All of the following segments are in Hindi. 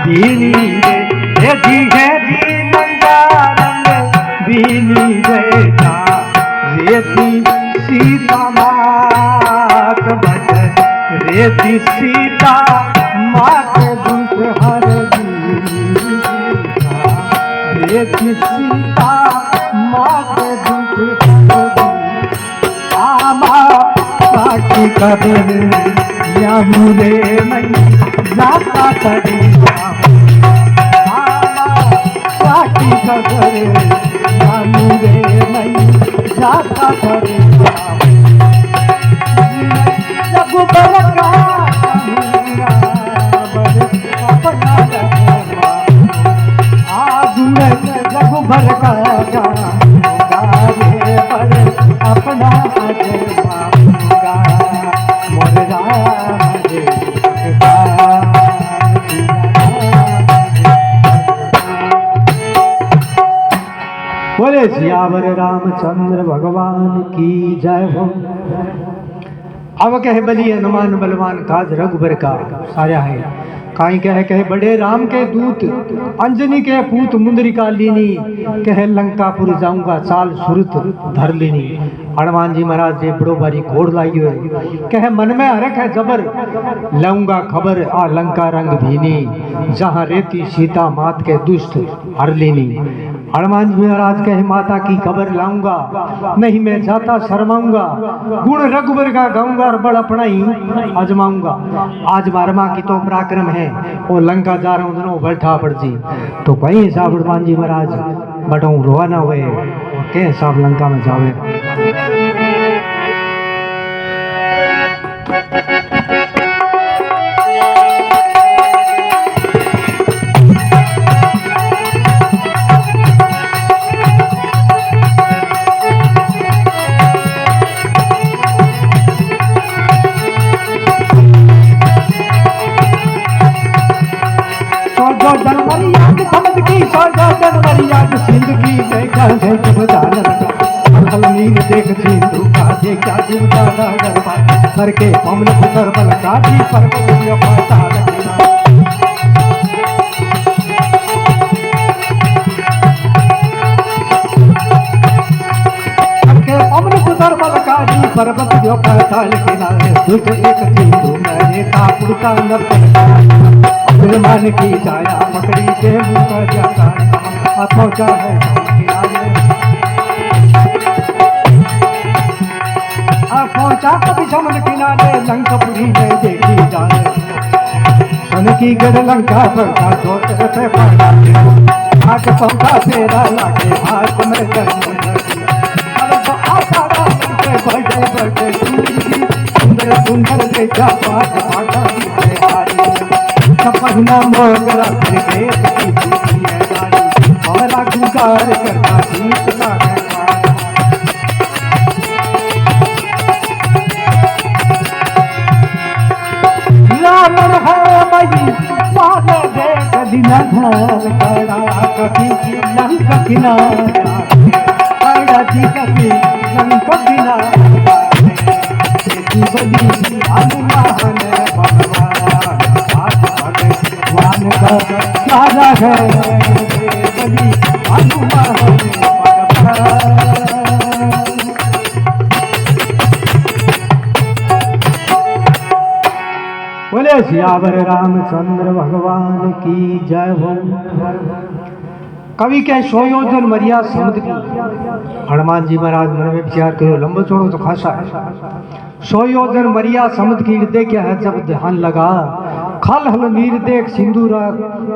बीनी रे जी नंगा रंग बीनी बेटा रेती सीता मात बट रेती सीता मात दुख हर रेती सीता मात दुख हर आमा साकी कदर या मुरे नहीं जाता करे साकी कदर या मुरे नहीं जाता करे जब बरका अपना आज मैं जब बरका अपना बोले सियावर रामचंद्र भगवान की जय हो। अब कहे बली हनुमान बलवान काज रघुबर का साया है काई कहे बड़े राम के दूत अंजनी के पूत मुंदरिका लीनी कहे लंकापुर जाऊंगा चाल सुरत धर लीनी। हनुमान जी महाराज जी बड़ो बारी घोड़ लाई हुए कहे मन में हरक है जबर लऊंगा खबर आ लंका रंग भीनी जहाँ रेती सीता मात के दुष्ट हर लीनी। हनुमान जी महाराज कहे माता की खबर लाऊंगा नहीं मैं जाता शर्माऊंगा गुण रघुबर का गाऊंगा और बड़ अपनाई आजमाऊंगा। आज मारमा की तो पराक्रम है वो लंका जा रहा हूँ दोनों बैठा पड़ जी तो कहीं हिसाब हनुमान जी महाराज बटो रोआ ना हुए के हिसाब लंका में जावे। करके पवन पुत्र बल काजी पर्वत पर्वत जो पाताल किनारे तुझ एक सिंधु मैंने कापुर का नर मान की छाया मकड़ी के मुख जाता पहुंचा है पहुंचा कभी समझ किनारे लंकापुरी में देखी जाने सन की गढ़ लंका पर का जोत से पड़ा आग पहुंचा तेरा लागे हाथ में करने लगी अब आशा बड़े बड़े सुंदर सुंदर देखा पाट पाटा सपना मोगरा के हमारा गुजार करता गीत लागे कभी न घर कड़ा कभी लंक किनारा कभी लंक किनारा बली हनुमान भगवान का प्यारा है बली हनुमान बोले सियावर रामचंद्र भगवान की जय हो। कवि के सोयोजन मरिया समुद्र की हनुमान जी महाराज मन में विचार करो लंबो चौड़ो तो खासा है। सोयोजन मरिया समुद्र की देखा है जब ध्यान लगा खल हल नीर देख सिंदूरा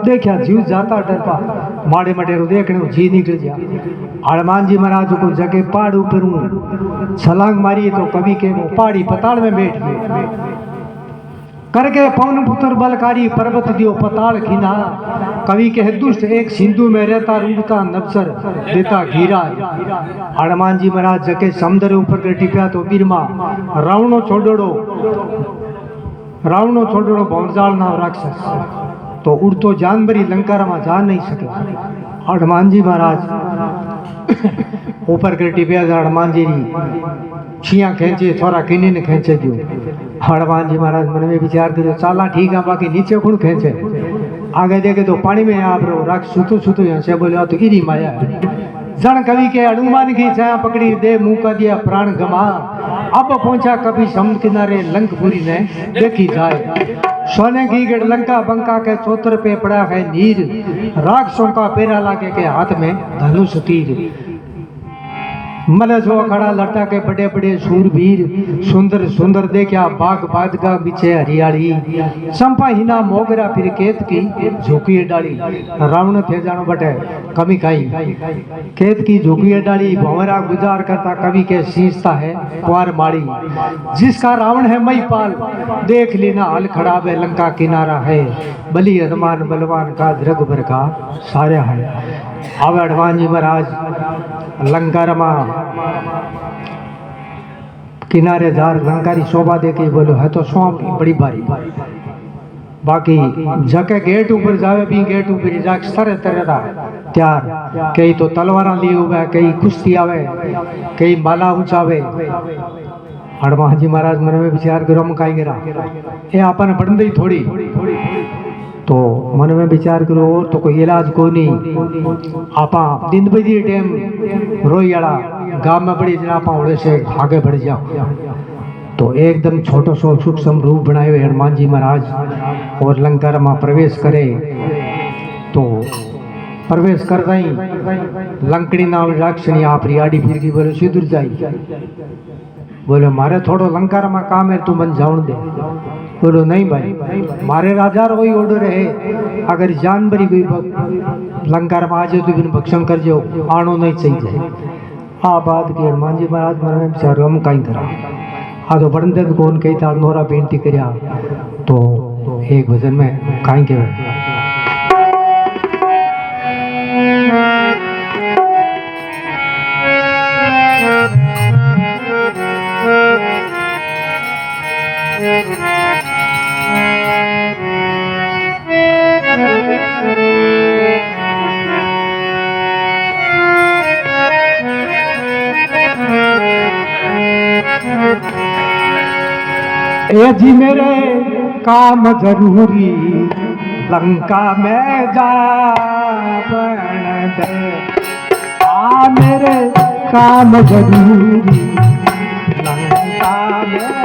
देखा जीव जाता डरपा माड़े मटेरो देखने जी निकल गया। हनुमान जी महाराज को जगह पहाड़ ऊपर छलांग मारी तो कवि के वो पहाड़ी पताल में बैठ गए करके पवन पुत्र बलकारी पर्वत दियो पताल खिना। कवि के दुष्ट एक सिंधु में रहता रूढ़ता नक्सर देता घीरा। हनुमान जी महाराज जके समुद्र ऊपर के टिप्या तो बीरमा रावणो छोड़ो भौजाल नाम राक्षस तो उड़तो जानवरी लंका में जा नहीं सके। हनुमान जी महाराज ऊपर के टिप्या हनुमान जी नी छिया खेचे थोड़ा किन्नी ने खेचे दियो हनुमान जी महाराज मन में विचार करो चाला ठीक है बाकी नीचे कौन खेचे। आगे देखे तो पानी में आप रो राख सुतो सुतो यहाँ से बोले तो इरी माया है। जन कवि के हनुमान की छाया पकड़ी दे मुंह का दिया प्राण गमा। अब पहुंचा कभी समुद्र किनारे लंकपुरी ने देखी जाए। सोने की गढ़ लंका बंका के चौतर पे पड़ा है नीर। राक्षसों का पेरा लागे के हाथ में धनुष तीर। मल जो खड़ा लटा के बड़े बड़े सूरवीर। सुंदर सुंदर देखा बाग बादगा बिछे हरियाली। चंपा हिना मोगरा फिर केत की झोंकी डाली। रावण थे जानो बटे कमी खाई। केत की झोंकी डाली भंवरा गुजार करता कवि के सींचता है कुंवर माड़ी। जिसका रावण है महीपाल देख लेना हल खड़ा वे लंका किनारा है। बलि हनुमान बलवान का रघुबर का सारा है। अब हनुमान जी महाराज लंका रमा किनारे जार लंकारी शोभा दे के बोलो है तो सौ बड़ी बारी। बाकी जके गेट ऊपर जावे भी गेट ऊपर जाके सरे तरह त्यार। कई तो तलवारा लिए हुए कई कुश्ती आवे कई माला ऊंचावे। हनुमान जी महाराज मन में विचार करो हम काई गिरा ये अपन बढ़ थोड़ी तो मन में विचार करो और तो कोई इलाज को नहीं। आपा दिन बजी टाइम रोईड़ा गांव में बड़ी जना आपा उड़े से आगे बढ़ जाओ। तो एकदम छोटो सो सूक्ष्म रूप बनाए हुए हनुमान जी महाराज और लंका में प्रवेश करे। तो प्रवेश कर रही लंकड़ी नाम राक्षणी आप रियाड़ी फिर की बोले सिद्धर जाई। बोले मारे थोड़ो लंका में काम है तू मन जाऊन दे। बोलो नहीं भाई मारे राजा रो ही ऑर्डर है अगर जान बरी कोई लंका में आ जाए तो बिन भक्षण कर जो आनो नहीं चाहिए। हाँ बात की हनुमान जी महाराज मन में विचार हम कहीं करा। हाँ तो बड़े कौन कही था नोरा बेनती करिया तो एक भजन में कहीं के ए जी मेरे काम जरूरी लंका में जा दे। आ मेरे काम जरूरी लंका में जा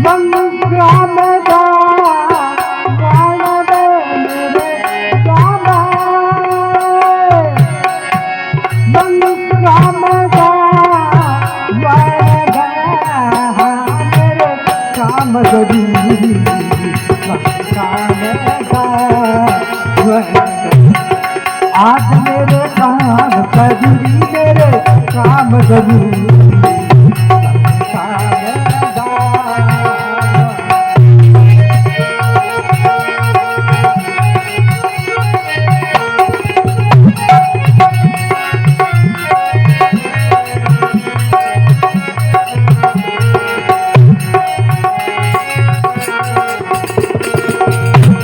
लंका में जा आज मेरे काम जरूरी मेरे काम जरूरी।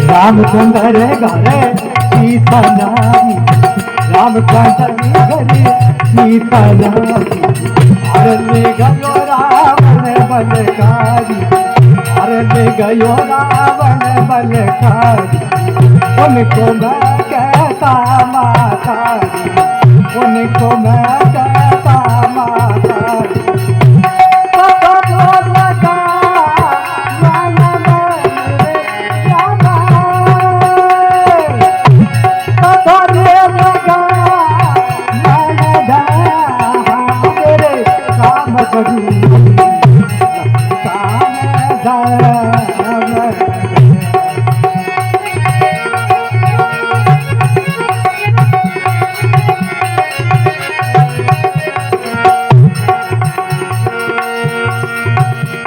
रामचंद्र घरे सीता नारी। रामचंद्र घरे सीता नारी। हरने गयो रावण बलकारी। हरने गयो रावण बलकारी। उनको मैं कहता मातारी। उनको मैं कहता मातारी।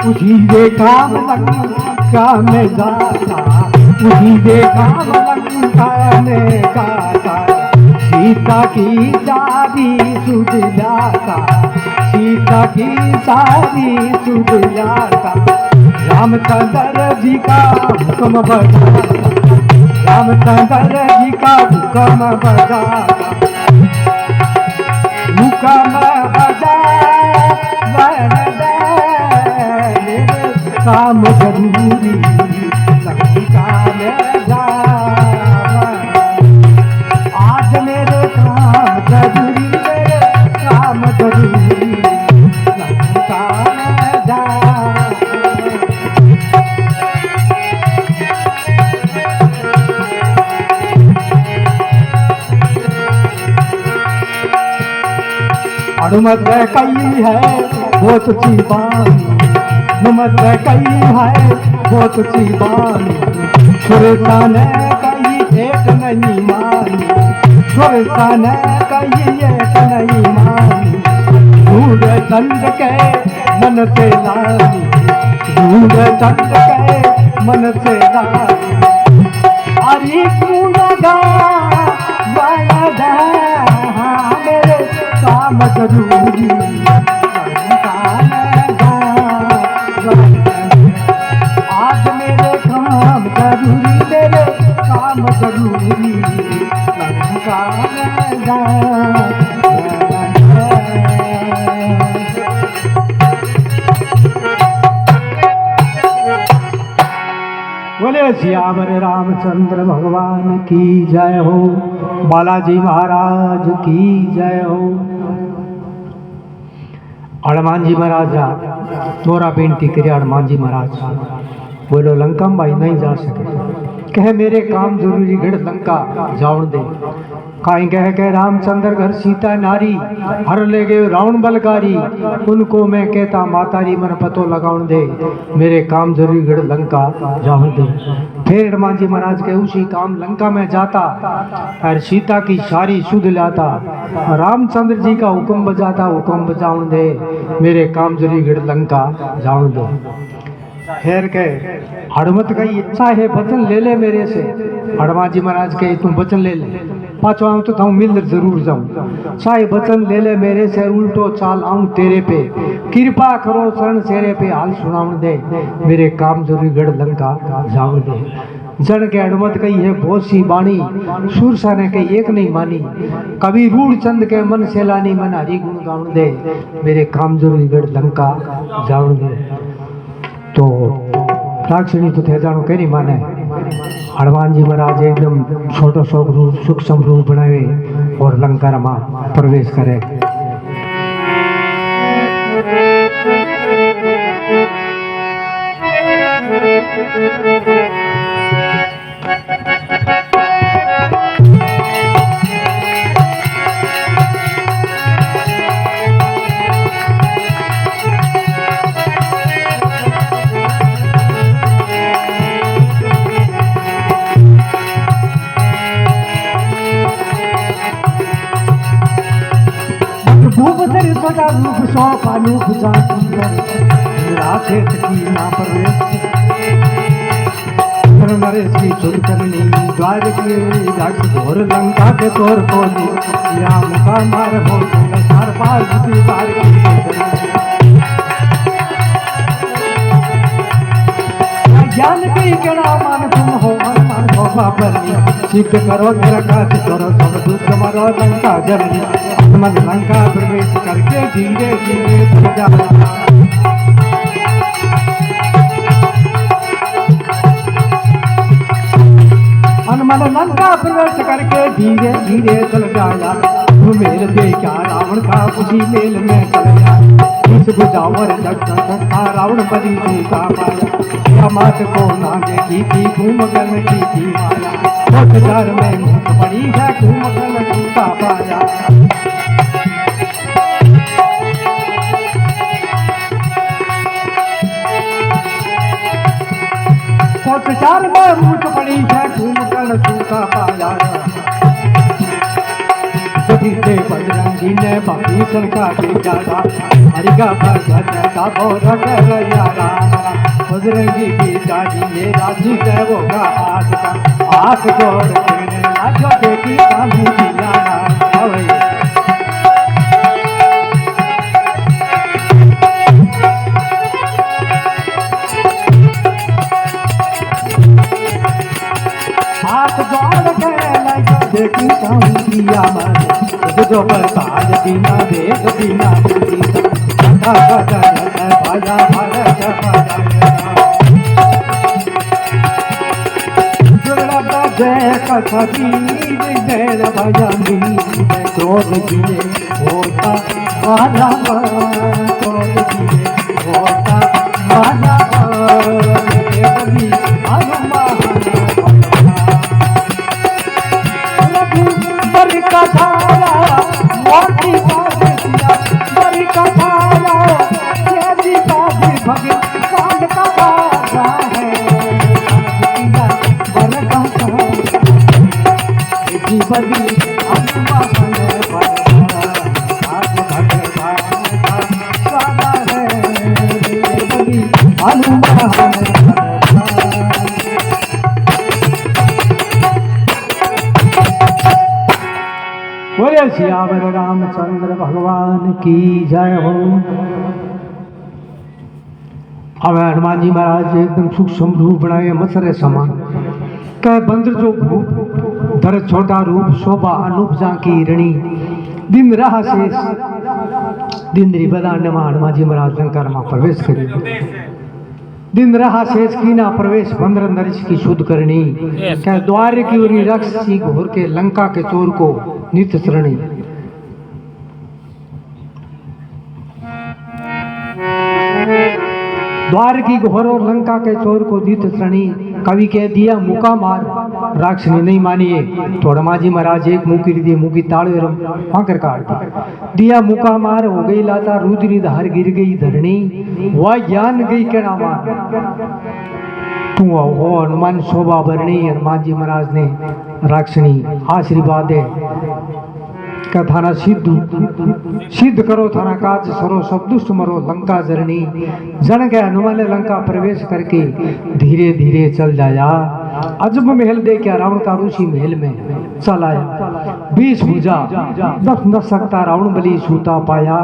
उसी दे काम लंका में जाता। उसी दे काम लंका में जाता। सीता की सारी सुध जाता। सीता की सारी सुध जाता। रामचंद्र जी का हुक्म बजाता। रामचंद्र जी का हुक्म बजाता। हुक्म बजा काम जरूरी लंका में जावा। आज मेरे काम जरूरी, मेरे काम जरूरी लंका में जावा। हनुमत कई है वो तुझी बानी, हनुमत कई है वो तुझी बानी। सुरता ने कही एक नहीं मानी, सुरता ने कही एक नहीं मानी। ढूंढ चंद के मन से लानी, ढूंढ चंद के मन से लानी। हरी ढूंढगा मेरे काम जरूरी आज मेरे काम जरूरी, मेरे काम जरूरी लंका में जावा। बोले सियावर रामचंद्र भगवान की जय हो, बालाजी महाराज की जय हो। हनुमान जी महाराजा तोरा बेनती करे, हनुमान जी महाराज बोलो लंका में भाई नहीं जा सके, कहे मेरे काम जरूरी गढ़ लंका जाऊन दे। काई कह रामचंद्र घर सीता नारी, हर ले गए रावण बलकारी। उनको मैं कहता मातारी मन पतो लगाउन दे, मेरे काम जरूरी गढ़ लंका जाऊन दे। फिर हनुमान जी महाराज के उसी काम लंका में जाता और सीता की सारी सुध लाता। रामचंद्र जी का हुक्म बजाता, हुक्म बजाउन दे, मेरे काम जरूरी गढ़ लंका जाऊन दे। खैर के हनुमत का इच्छा है वचन ले ले मेरे से। हनुमान जी महाराज के तुम वचन ले ले, पाछो आऊं तो थाऊ मिल जरूर जाऊं। चाहे वचन ले ले मेरे से, उल्टो चाल आऊं तेरे पे। कृपा करो शरण सेरे पे हाल सुनाउन दे, मेरे काम जरूरी गढ़ लंका जाऊं दे। जन के हनुमत कही है बहुत सी बाणी, सूरसा ने कही एक नहीं मानी। कवि रूढ़ चंद के मन सैलानी, मन हरि गुण गाउन दे, मेरे काम जरूरी गढ़ लंका जाऊं दे। तो राक्षणी तो थे जानो कहीं माने। हनुमान जी महाराज एकदम छोटो सो रूप सूक्ष्म रूप बनावे और लंका में प्रवेश करे। रूप सौंपा रूप जाती राधे की ना प्रवेश नरेश की चुन करनी द्वार की राक्ष घोर लंका के तोर कोली राम का मार हो संसार पार की बार ज्ञान की कड़ा मान तुम हो मान हो बाबरी सिद्ध करो तेरा काज करो सब दुख मारो लंका जरनी मन लंका प्रवेश करके धीरे धीरे जा। हनुमान लंका प्रवेश करके धीरे धीरे चल जाया। मेल दे क्या रावण का उसी मेल में चल जाया। इस बुझावर जगता रावण बड़ी सूखा पाया। मात को ना देखी थी घूम गल की माया। घर में मुख पड़ी है घूम गल सूखा पाया। चार में मुझ पड़ी है घूम कर सूखा पाया। जीते बजरंगी ने भीषण का बेचारा हरिगा भगत का बोध कर यारा। बजरंगी की जाजी मेरा जीत वो का हाथ जोड़ के लाजो देखी कामी जियाना। हाथ जोड़ के लाजो देखी कामी जियाना। जो प्रसाद बिना वेद बिना भाया भारत जय कथवीर जय भजनी क्रोध जिले होता वाला क्रोध जिले होता वाला बलि हनुमान बर का धारा मोती बाधिया बर का धारा तेरी बाधी भगत कांड का बाजा है बर का बलि हनुमान बोले सियावर रामचंद्र भगवान की जय हो। अब हनुमान जी महाराज एकदम सूक्ष्म रूप बनाए मसरे समान कह बंदर जो भूप धर छोटा रूप शोभा अनूप की रणी दिन रहा शेष दिन बदान हनुमान जी महाराज लंका में प्रवेश करिए दिन रहा शेष की ना प्रवेश बंदर नरिश की शुद्ध करनी क्या द्वार की ओरी रक्षी घोर के लंका के चोर को नित्य श्रेणी द्वार की घोर और लंका के चोर को नित्य श्रेणी कवि कह दिया मुका मार राक्षनी नहीं मानिए तो हनुमान जी महाराज एक मुकी दी मुकी ताड़े फाकर काट दिया मुका मार हो गई लाता रुद्री धार गिर गई धरणी वह ज्ञान गई केड़ा मार तू हो हनुमान शोभा भरणी हनुमान जी महाराज ने राक्षणी आशीर्वाद है का थाना सिद्ध करो थाना काज सरो सब दुष्ट मरो लंका जरनी जन गए हनुमान ने लंका प्रवेश करके धीरे धीरे चल जाया अजब महल दे क्या रावण का ऋषि महल में चल आया 20 भुजा 10 न सकता रावण बलि सूता पाया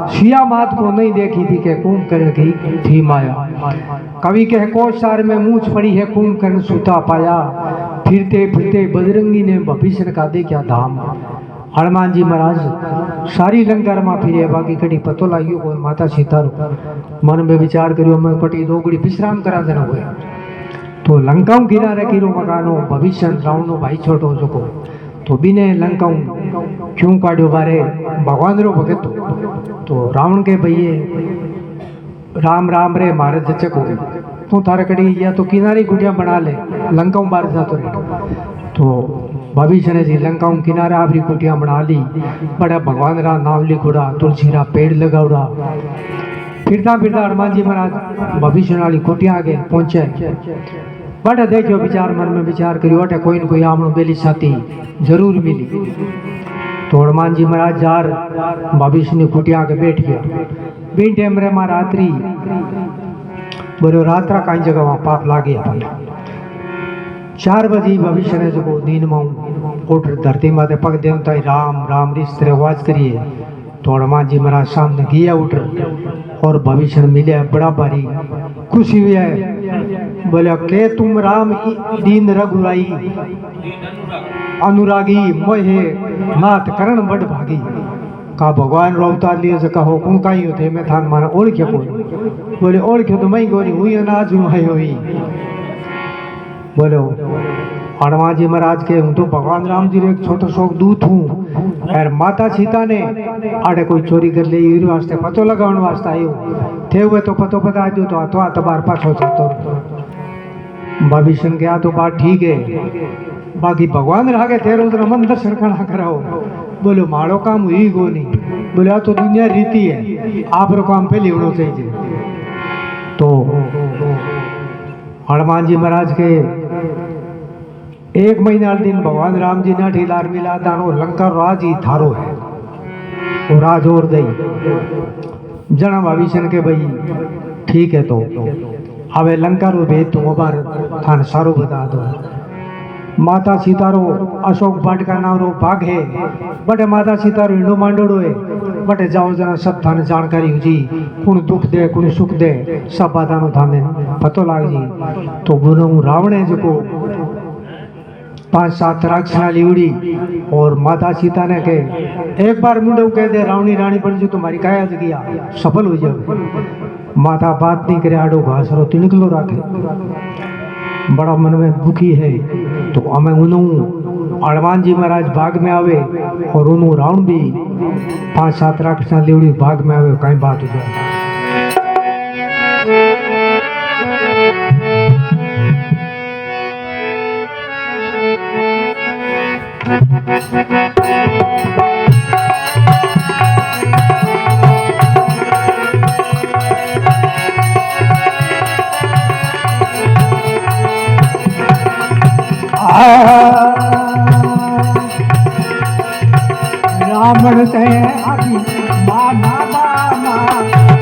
सिया मात को नहीं देखी थी के कुंभकर्ण की थी माया कवि कह कोशार में मूछ पड़ी है कुंभकर्ण सूता पाया फिरते फिरते बजरंगी ने भीषण का दे क्या धाम हनुमान जी महाराज सारी लंका में फिरे बाकी कड़ी पतो लागियो को माता सीता मन में विचार करियो मैं कटी दो घड़ी विश्राम करा देना हुए तो लंकाऊ किनारे किरो मकानो भविष्य रावणो भाई छोटो जोको तो बिने लंकाऊ क्यों काढ़ो बारे भगवान रो भगत तो रावण के भैये राम राम रे मारे जचक हो तू थारे कड़ी या तो किनारे गुड़िया बना ले लंकाऊ बाहर जातो रे तो भविष्य ने जी लंकाऊ किनारे आपरी कुटिया बना ली बड़ा भगवान रा नाम लिखोड़ा तुलसी रा पेड़ लगाओड़ा फिरता फिरता हनुमान जी महाराज भविष्य वाली कुटिया आगे पहुंचे बड़ा देखियो विचार मन में विचार करियो अटे कोई न कोई आमनो बेली साथी जरूर मिली तो हनुमान जी महाराज जार भविष्य ने कुटिया आगे बैठ गया बिन टाइम रे मां रात्रि बोलो रात्रा कई जगह वहां पाप लागे 4 बजे भविष्य ने जो नींद में उठ धरती माते पग देवता राम राम रिश्ते आवाज करिए तो हनुमान जी महाराज सामने गया उठ और भविष्य मिले बड़ा भारी खुशी हुई है बोले के तुम राम दीन रघुराई अनुरागी मोहे नाथ करण बड़ भागी का भगवान रो अवतार लिए से कहो कौन का ही होते मैं थान माना ओळख्यो कोई बोले ओळख्यो तो मैं गोरी हुई अनाज हुई बोलो हनुमान जी महाराज के हूँ तो भगवान राम जी एक छोटो शोक दूत हूँ और माता सीता ने आड़े कोई चोरी कर ली वास्ते पतो लगाने वास्ते आयो थे हुए तो पतो बता दो तो आ तो बार पास हो सकता भविष्य गया तो बात ठीक है बाकी भगवान रहा के तेरे उधर मन दर्शन करना कराओ बोलो माड़ो काम हुई गो नहीं बोले आ तो दुनिया रीति है आप रो काम पहले होना चाहिए तो हनुमान जी महाराज के 1 महीना दिन भगवान राम जी ने ढीलार मिला दानो लंका राज ही थारो है वो राज और दई जना भविष्य के भाई ठीक है तो हवे लंका रो भेद तो बार थान सारो बता दो माता सीतारो अशोक भट्ट का नाम रो भाग है बटे माता सीतारो इंडो मांडोड़ो है बटे जाओ जना सब थाने जानकारी हो जी कुण दुख दे कुण सुख दे सब बातानो थाने पतो लाग जी तो गुनो रावणे जो को 5-7 राक्षसा लीवड़ी और माता सीता ने के एक बार मुंडो कह दे रावणी रानी बन जो तुम्हारी काया जगिया सफल हो जाओ माता बात नहीं करे आडो घास रो तिनकलो राखे बड़ा मन में दुखी है तो हमें उन्होंने हनुमान जी महाराज बाग में आवे और उन्होंने रावण भी 5-7 राक्षसा लेवड़ी बाग में आवे कहीं बात हो जाए। रावण से आदि माना मामा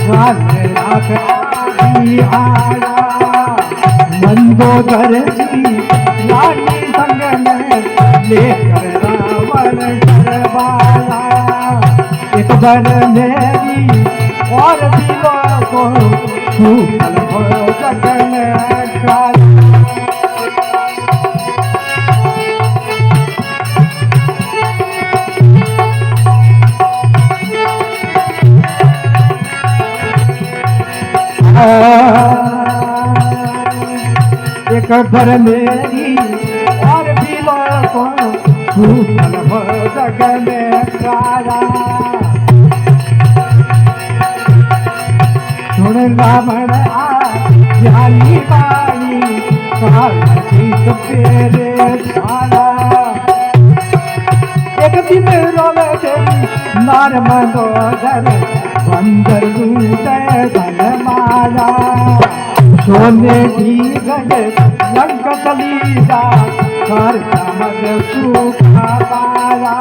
राख आदि आया मंदोदर जी रानी संग में लेकर रावण करवाया एक बार मेरी और दीवा को सूखल हो जगन का एक भर मेरी और भी को सूखल हो जगन काला सुन रावण आली बाणी काल जीत तेरे सारा एक दिन रोवे देवी नार मंदोदर बंदर दूते धन माला सोने की गज लंक चली जा कर समझ सूखा पाया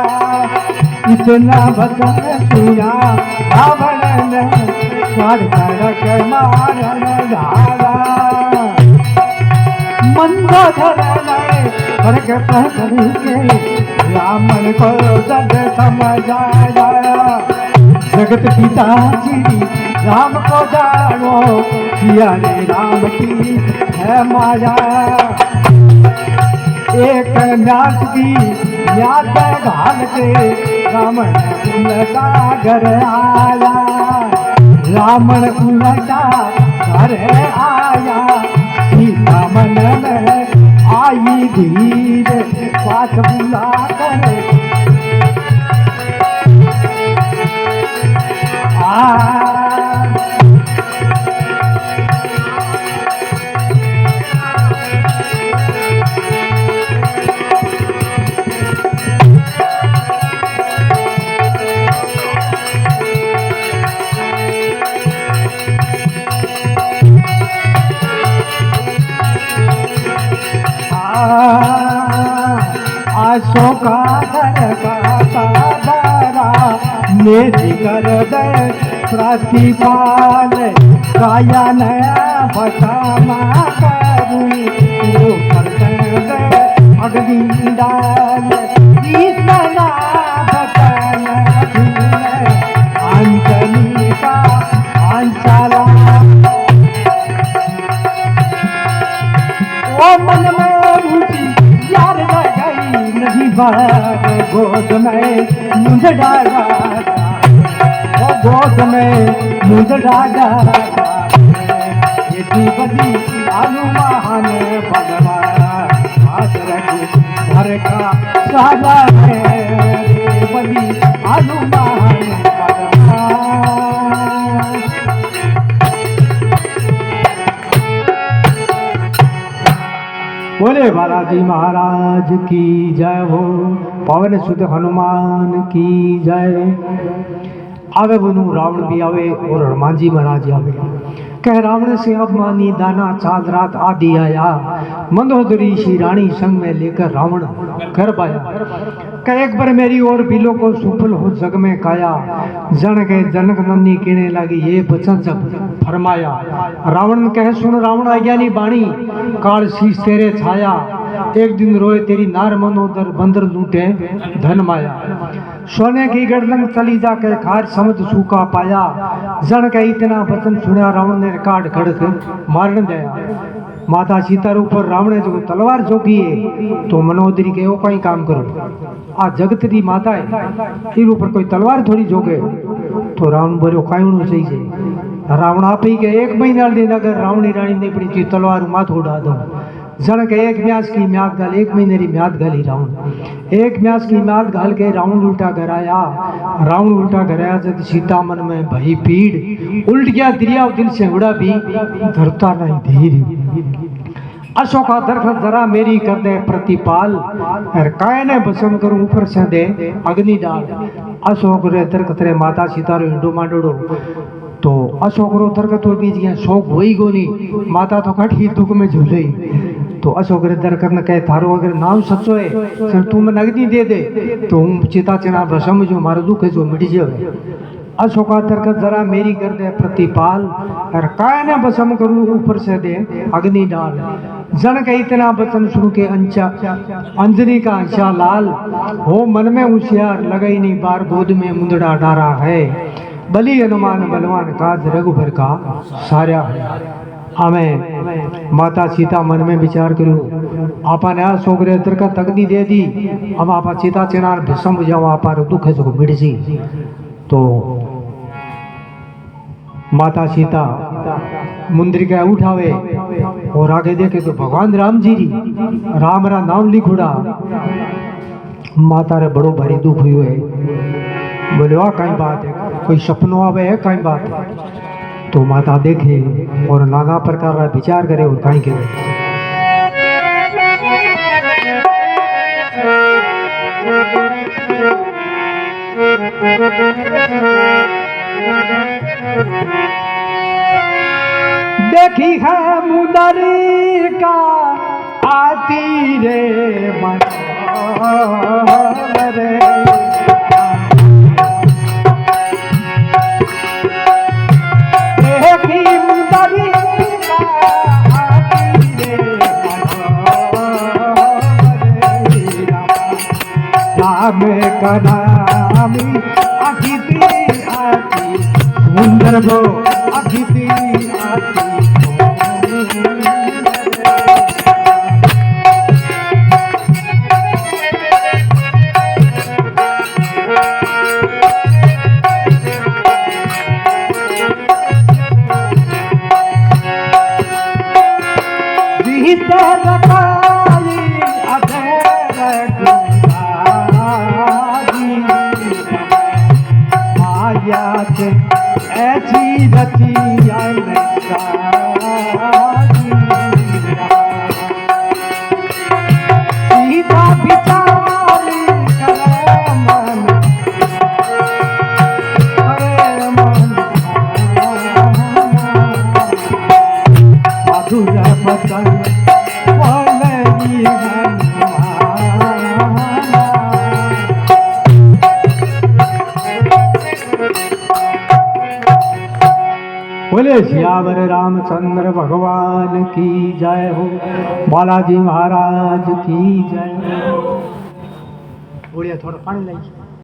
इतना वचन सुना रावण ने स्वर करक मारन धारा मंदोदर ने फर्क पकड़ के रावण को जग समझाया जगत पिता जी राम को जानो किया रे राम की है माया एक न्यास की न्यास घाल के रावण उलटा घर आया रावण उलटा घर आया सीता मन में आई धीर पास बुला कर शोका दर का दारा मेरी कर दे प्रतिपाल काया नया बचामा करूं कर दे अग्नि डाल इतना बचन अंजनी का अंचला ओ मन में रुचि यार नहीं बात गोद में मुझ डाला ओ गोद में मुझ डाला ये बदी हनुमान भगवान हाथ रख घर का साजा है बदी हनुमान भगवान। बोले बालाजी महाराज की जय हो पवन सुत हनुमान की जय। आवे बनु रावण भी आवे और हनुमान जी महाराज आवे कह रावण से अब मानी दाना चांद रात आदि आया मंदोदरी श्री रानी संग में लेकर रावण घर पाया कह एक बार मेरी और बिलो को सुफल हो जग में काया जन के जनक नंदी कहने लगी ये बचन जब फरमाया रावण कह सुन रावण अज्ञानी बाणी काल शीश तेरे छाया एक दिन रोए तेरी नार मनोदर बंदर लूटे धन माया सोने की गर्दन चली जाकर खार समझ सूखा पाया जन के इतना वचन सुना रावण ने काट खड़क मारन दिया माता सीता ऊपर रावण जो तलवार जोगी है तो मनोदरी के वो कहीं काम करो आ जगत की माता है इन ऊपर कोई तलवार थोड़ी जोगे तो रावण बोलो कहीं सही से रावण आप ही के 1 महीना दिन अगर रावणी रानी ने पड़ी थी तलवार माथ उड़ा दो जन के एक म्यास की म्याद गाल, 1 महीने की म्याद गाली रावण, 1 म्यास की म्याद गाल के रावण उल्टा कराया। रावण उल्टा कराया जब सीता मन में भई पीड़, उल्ट गया दरिया दिल से उड़ा भी धरता नहीं धीर। अशोका दरखत जरा मेरी कर दे प्रतिपाल, काय ने बसम करूं ऊपर से दे अग्नि डाल। अशोक रे दरखत रे माता सीता रो इंडो मांडोड़ो, तो अशोक रो दरखत हो बीज गया शोक होई गोनी, माता तो कठी दुख में झूले। तो अशोक रे दरखत ने कहे थारो अगर नाम सच्चो है फिर तू मैं अग्नि दे दे तो हूँ चिता चना भसम जो मारो दुख है जो मिट जावे। अशोका दरखत जरा मेरी कर दे प्रतिपाल, और काय ने बसम करूं ऊपर से दे अग्नि डाल। जन के इतना बचन शुरू के अंचा अंजनी का अंशा लाल, हो मन में होशियार लगई नहीं बार गोद में मुंदड़ा डारा है। बली हनुमान बलवान काज रघुबर का सारा है। हमें माता सीता मन में विचार करूं आपा ने अशोक रे दरखत अग्नि दे दी, हम आपा चिता चेनार भस्म जाओ आपा दुख है जो मिट जी। तो माता सीता मुंद्रिका उठावे और आगे देखे तो भगवान राम जी री राम रा नाम लिखुड़ा। माता रे बड़ो भारी दुख हुए, बोले वाह कई बात है, कोई सपनों आवे है कई बात है। तो माता देखे और नाना प्रकार का विचार करे और कहीं करे। देखी है मुदरी का आती रे मन रे, देखी मुदरी का आती रे मन रे, राम का नामी अतिथि आती सुंदर गो अतिथि आती। ऐसी रची सीता बिचारी करे मन, करे मन मधुर बचन बोले सियावर रामचंद्र भगवान की जय हो, बालाजी महाराज की जय। बोलिए थोड़ा पानी लाइए।